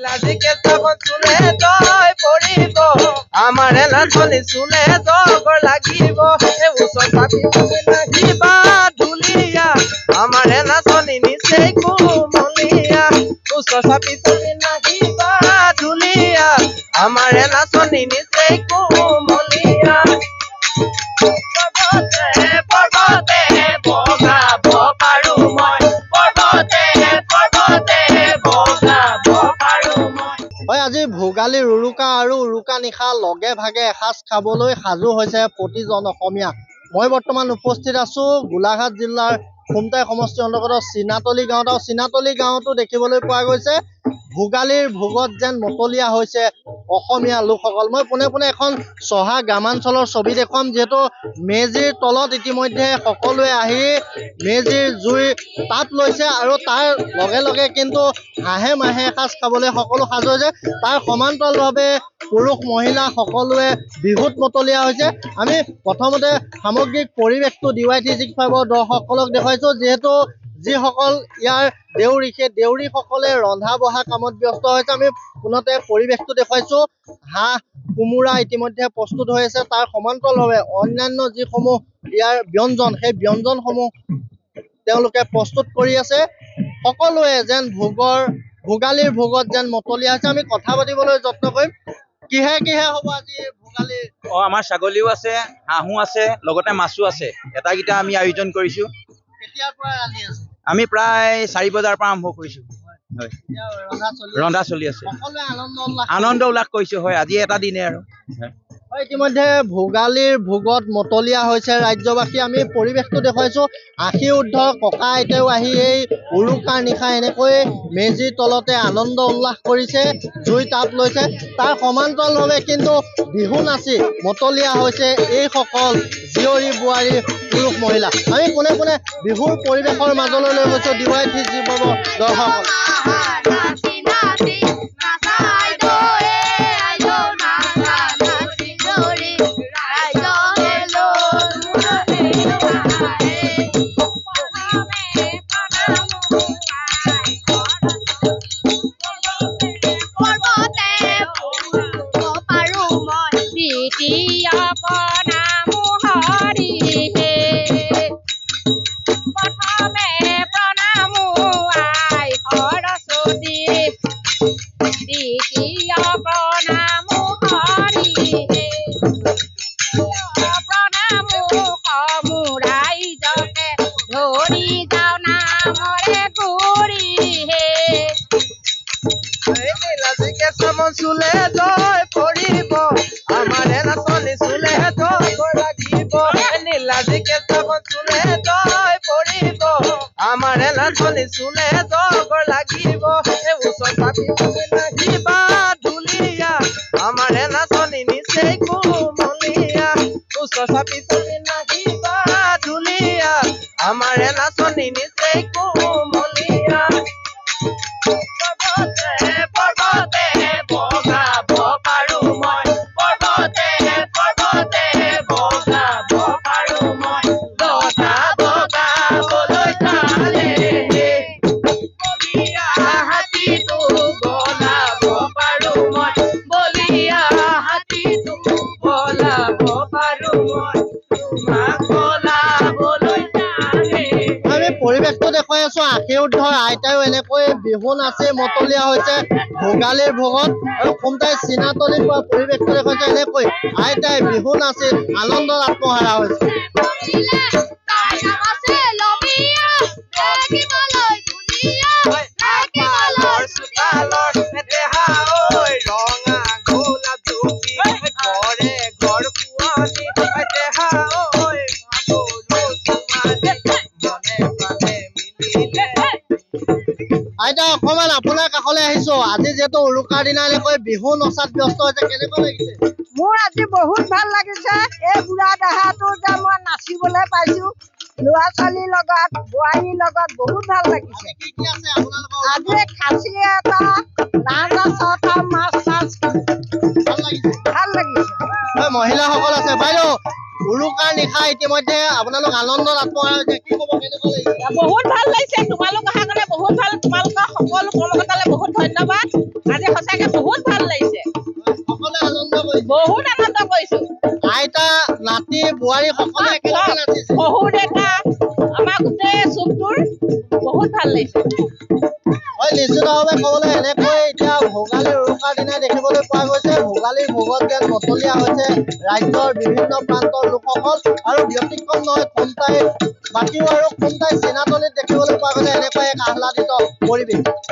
লাজিকে চাবন চুলে জয় পড়িব আমাৰে নাচনি চুলে জগৰ লাগিব উচ্চ চাপি নাহিবা ধুলিয়া আমারে নাচনি নিচে কুমলিয়া উচ্চ চাপি নাহিবা ধুলিয়া আমারে নাচনি নিচে কুমলিয়া পৰ্বতে বগাব পাৰো মই পৰ্বতে বগাব পাৰো মই। হয়, আজি ভোগালীৰ উৰুকা আৰু উৰুকা নিশা লগে ভাগে এসাঁজ খাবলৈ সাজু হৈছে প্ৰতিজন অসমীয়া। মই বৰ্তমান উপস্থিত আছো গোলাঘাট জিলাৰ খুমটাই সমষ্টিৰ অন্তৰ্গত চিনাতলি গাঁৱত। আৰু চিনাতলি গাঁৱতো দেখিবলৈ পোৱা গৈছে ভোগালীৰ ভোগত যেন মতলীয়া হৈছে অসমীয়া লোকসকল। মই পোনে পোনে এখন চহা গ্ৰামাঞ্চলৰ ছবি দেখুৱাম, যিহেতু মেজিৰ তলত ইতিমধ্যে সকলোৱে আহি মেজিৰ জুই তাপ লৈছে আৰু তাৰ লগে লগে কিন্তু হাঁহে মাহে এসাঁজ খাবলৈ সকলো সাজু হৈছে। তাৰ সমান্তৰালভাৱে পুৰুষ মহিলা সকলোৱে বিহুত মতলীয়া হৈছে। আমি প্ৰথমতে সামগ্ৰিক পৰিৱেশটো DY365 দৰ্শকসকলক দেখুৱাইছো, যিহেতু যিসকল ইয়াৰ দেউৰী, সেই দেউৰীসকলে ৰন্ধা বঢ়া কামত ব্যস্ত হৈছে। আমি পুনতে পৰিৱেশটো দেখুৱাইছো। হাঁহ কোমোৰা ইতিমধ্যে প্ৰস্তুত হৈ আছে। তাৰ সমান্তৰালভাৱে অন্যান্য যিসমূহ ইয়াৰ ব্যঞ্জন, সেই ব্যঞ্জনসমূহ তেওঁলোকে প্ৰস্তুত কৰি আছে। সকলোৱে যেন ভোগালীৰ ভোগত যেন মতলীয়া হৈছে। আমি কথা পাতিবলৈ যত্ন কৰিম। কিহে কিহে হ'ব আজি ভোগালীৰ? আমাৰ ছাগলীও আছে, হাঁহো আছে, লগতে মাছো আছে। এটাকেইটা আমি আয়োজন কৰিছো। কেতিয়াৰ পৰা ৰান্ধি আছে? আমি প্ৰায় 4 বজাৰ পৰা আৰম্ভ কৰিছো। হয়, ৰন্ধা চলি আছে। সকলোৱে আনন্দ উল্লাস কৰিছো। হয়, আজি এটা দিনে আৰু। ইতিমধ্যে ভোগালীৰ ভোগত মতলীয়া হৈছে ৰাজ্যবাসী। আমি পৰিৱেশটো দেখুৱাইছো। 80 ঊৰ্ধৰ ককা আইতাও আহি এই উৰুকাৰ নিশা এনেকৈ মেজিৰ তলতে আনন্দ উল্লাস কৰিছে, জুই তাপ লৈছে। তাৰ সমান্তৰালভাৱে কিন্তু বিহু নাচি মতলীয়া হৈছে এইসকল জীয়ৰী বোৱাৰী পুৰুষ মহিলা। আমি পোনে পোনে বিহুৰ পৰিৱেশৰ মাজলৈ লৈ গৈছো DY365 দৰ্শকসকল। চুলে জয় পড়িব আমাৰে নাচনি চুলে জগৰ লাগিব নীলাজিকে চাবন চুলে জয় পড়িব আমাৰে নাচনি চুলে জগৰ লাগিব উচ্চ চাপি নাহিবা ধুলিয়া আমারে নাচনি নিচে কুমলিয়া উচ্চ চাপি নাহিবা ধুলিয়া আমারে নাচনি নিচে কুমলিয়া পৰ্বতে বগাব পাৰো মই পৰ্বতে বগাব পাৰো মই লতা বগাবলৈ চালে বলিয়া হাতীটো বলাব পাৰো মই বলিয়া হাতীটো বলাব পাৰো মই তোমাক বলাবলৈ চালে। আমি পৰিৱেশটো দেখুৱাই আছো। 80 ঊৰ্ধৰ আইতাও এনেকৈ বিহু নাচি মতলীয়া হৈছে ভোগালীৰ ভোগত। আৰু খুমটাই চিনাতলিৰ পৰা পৰিৱেশটো দেখুৱাইছে এনেকৈ আইতাই বিহু নাচি আনন্দত আত্মহাৰা হৈছে। আইতা অকমান আপোনাৰ কাষলৈ আহিছো। আজি যিহেতু উৰুকাৰ দিনা এনেকৈ বিহু নচাত ব্যস্ত হৈছে, কেনেকুৱা লাগিছে? মোৰ আজি বহুত ভাল লাগিছে। এই বুঢ়া দেহাটো যে মই নাচিবলৈ পাইছো ল'ৰা ছোৱালীৰ লগত, বোৱাৰীৰ লগত, বহুত ভাল লাগিছে। আজি খাচী এটা, ৰাজ ছটা, মাছ ভাল লাগিছে। মহিলাসকল আছে। বাইদেউ, উৰুকাৰ নিশা ইতিমধ্যে আপোনালোক আনন্দত আত্মহাৰা হৈছে, কি ক'ব, কেনেকুৱা লাগিছে? বহুত ভাল লাগিছে। তোমালোক অহাৰ কাৰণে বহুত ভাল তোমালোকৰ সকলো কৰ্মকৰ্তালৈ বহুত ধন্যবাদ। আজি সঁচাকে বহুত ভাল লাগিছে, সকলোৱে আনন্দ কৰিছে। বহুত আনন্দ কৰিছো। আইতা নাতি বোৱাৰী সকলোৱে একেলগে নাচিছে। শহুৰ দেউতা আমাৰ গোটেই চুকটোৰ বহুত ভাল লাগিছে। হয়, নিশ্চিতভাৱে ক'বলৈ এনেকৈ এতিয়া ভোগালী উৰুকাৰ দিনাই দেখিবলৈ পোৱা গৈছে। ভোগালীৰ ভোগত যেন মতলীয়া হৈছে ৰাজ্যৰ বিভিন্ন প্ৰান্তৰ লোকসকল, আৰু ব্যতিক্ৰম নহয় খুমটাই বাকীও আৰু খুমটাই চিনাতলিত দেখিবলৈ পোৱা গৈছে এনেকুৱা এক আহ্লাদিত পৰিৱেশ।